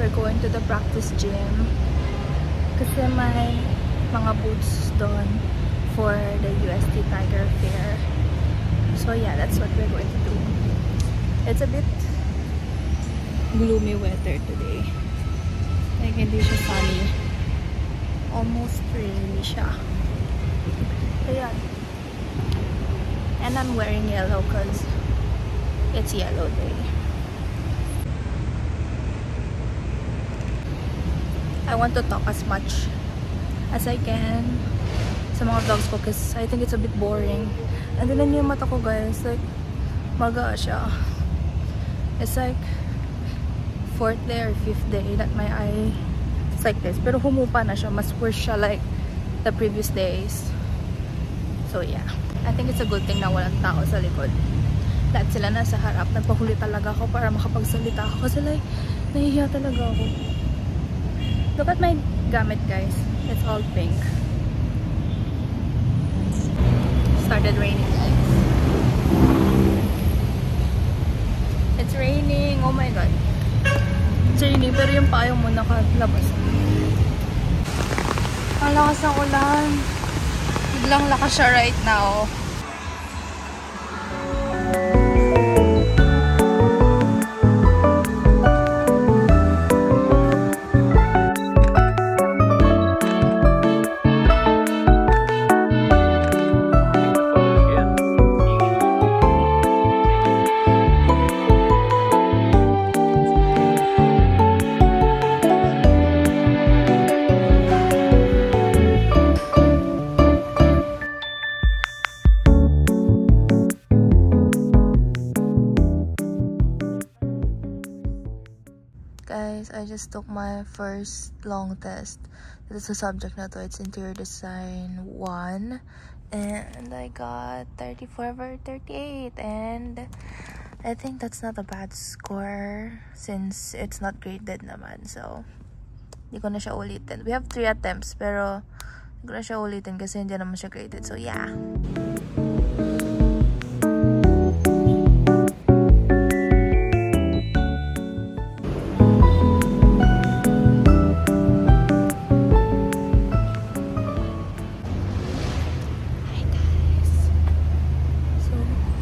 we're going to the practice gym. Kasi may mga boots doon for the UST Tiger Fair. So yeah, that's what we're going to do. It's a bit gloomy weather today. Like, hindi siya sunny. Almost rainy siya. Ayan. And I'm wearing yellow because it's yellow day. I want to talk as much as I can sa mga vlogs ko because I think it's a bit boring. And then yung mata ko, guys, like, maga siya. It's like 4th day or 5th day that my eye is like this. Pero humupa na siya. Mas worse siya like the previous days. So yeah. I think it's a good thing na walang tao sa likod. Lahat sila nasa harap. Nagpahuli talaga ako para makapagsalita ako. Kasi like, nahihiya talaga ako. Look at my gamit, guys. It's all pink. Started raining, guys. It's raining. Oh my god. It's raining, pero yung payong mo nakalabas. Ang lakas ng ulan. Biglang lakas siya right now. Guys, I just took my first long test. This is a subject na to. It's interior design 1. And I got 34 over 38. And I think that's not a bad score since it's not graded naman. So, hindi ko na siya ulitin. We have 3 attempts pero hindi ko na siya ulitin kasi hindi naman siya graded. So, yeah.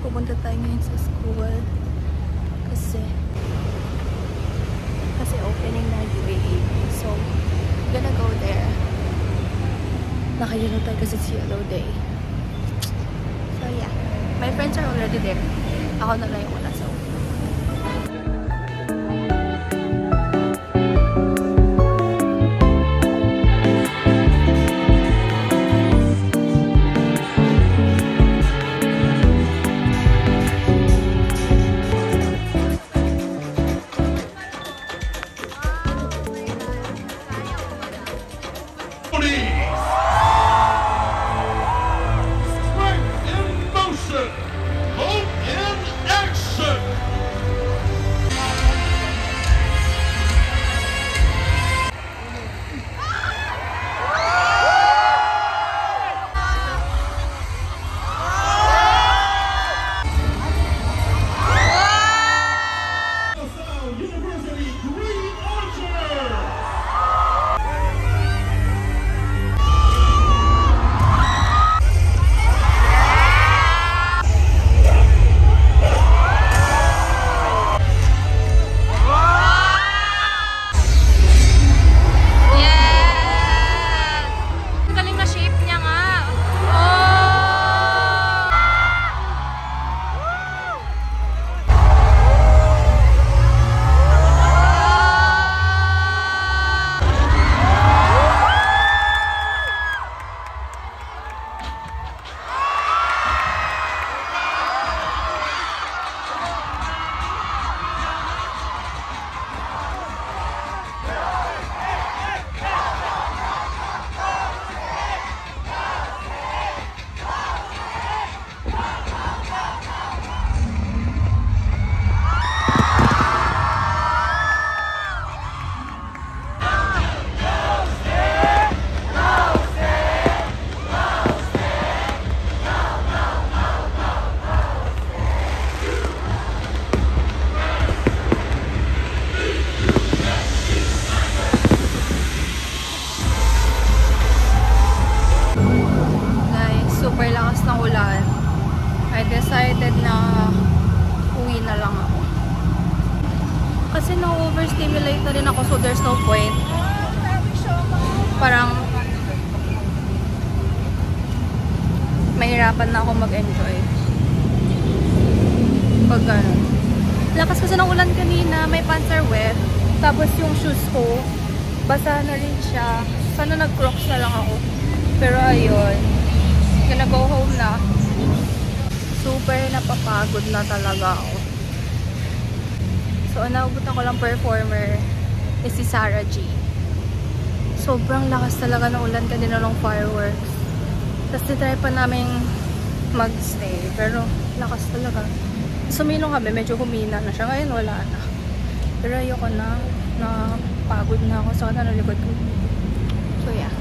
Pupunta tayo ngayon sa school kasi opening na UAE, so I'm gonna go there. Nakayelo tayo kasi it's yellow day, so yeah, my friends are already there. Ako na lang yung una, so Strength in motion, hope in action. na-stimulate na rin ako, so there's no point. Parang mahirapan na ako mag-enjoy. Pag gano'n. Lakas kasi ng ulan kanina, may pants are wet. Tapos yung shoes ko, basa na rin siya. Sana nag-crocs na lang ako. Pero ayun, gonna go home na. Super napapagod na talaga ako. So, naubutan ko lang performer is si Sarah G. Sobrang lakas talaga ng ulan kanina ng fireworks. Tapos titry pa namin mag-stay. Pero lakas talaga. Sumilong kami, medyo humina na siya. Ngayon wala na. Pero ayoko na. Napagod na ako. So, nalikod ko. So, yeah.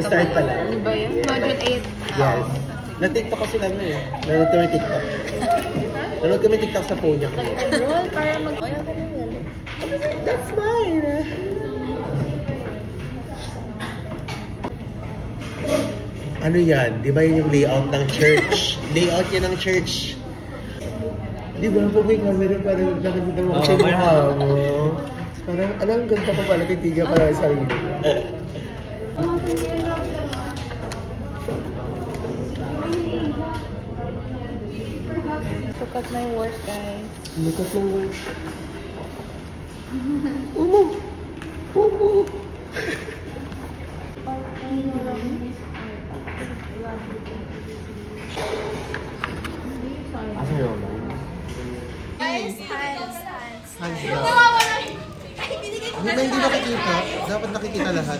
Start pa lang. Ano ba yun? Module 8. Yes. Na-TikTok kasi namin eh. Nanood kami TikTok. Nanood kami TikTok sa phone niya. Roll para mag... That's mine! Ano yan? Di ba yun yung layout ng church? Layout yan ng church. Di ba? Pag may camera parang nakikita mo kasi yung mo. Parang, alam, ganda pa pala. Titiga pala sa sarili. Look at my work, guys. Look at my work. Umo! Umo! Asa yun? Guys, hands. Hands down. Hindi nakikita. Dapat nakikita lahat.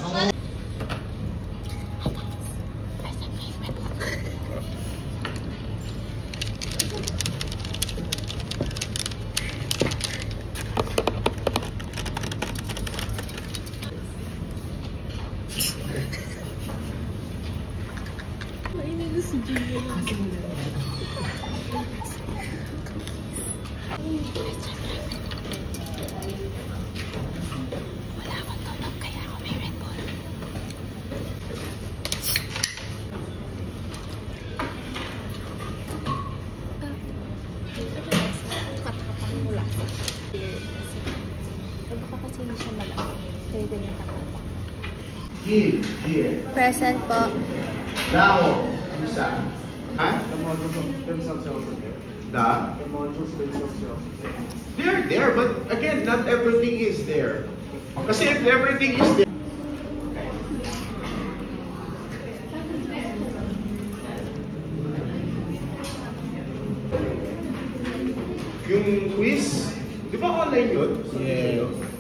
Present po. Now, isa. Ha? Da? They're there, but again, not everything is there. Kasi if everything is there, yung quiz, di ba online yun? Yeah.